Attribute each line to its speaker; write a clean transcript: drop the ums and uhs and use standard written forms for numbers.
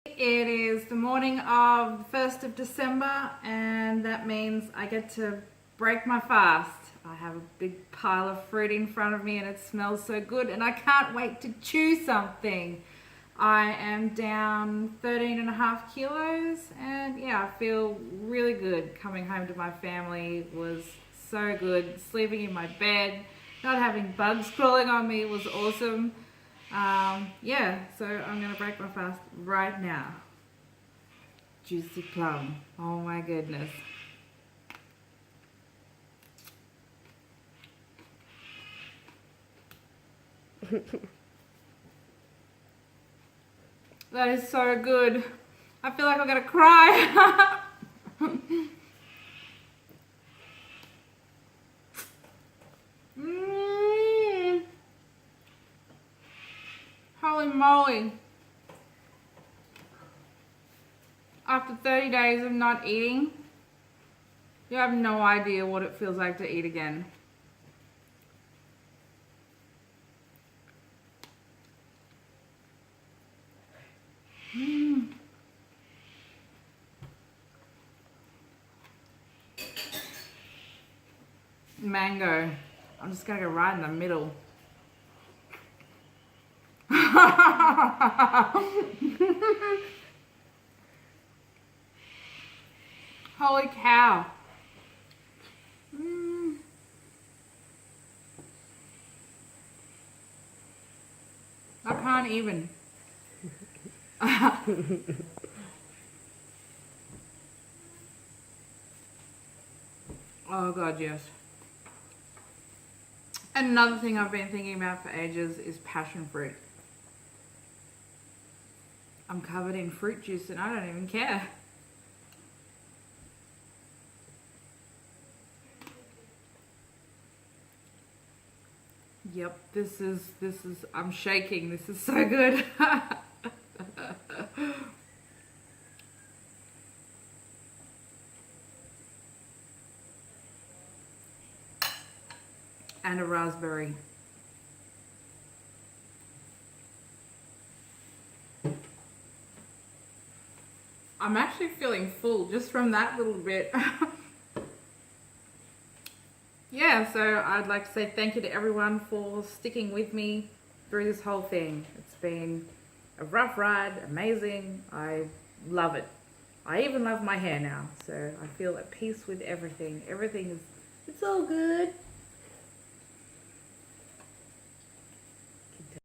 Speaker 1: It is the morning of the 1st of December, and that means I get to break my fast. I have a big pile of fruit in front of me and it smells so good, and I can't wait to chew something. I am down 13.5 kilos, and yeah, I feel really good. Coming home to my family was so good. Sleeping in my bed, not having bugs crawling on me was awesome. Yeah, so I'm gonna break my fast right now. Juicy plum. Oh my goodness. That is so good. I feel like I'm gonna cry. Holy moly. After 30 days of not eating, you have no idea what it feels like to eat again. Mango. I'm just gonna go right in the middle. Holy cow. I can't even. Oh god, yes. And another thing I've been thinking about for ages is passion fruit. I'm covered in fruit juice and I don't even care. Yep, this is, I'm shaking. This is so good. And a raspberry. I'm actually feeling full just from that little bit. Yeah, so I'd like to say thank you to everyone for sticking with me through this whole thing. It's been a rough ride, amazing. I love it. I even love my hair now, so I feel at peace with everything. Everything is, it's all good.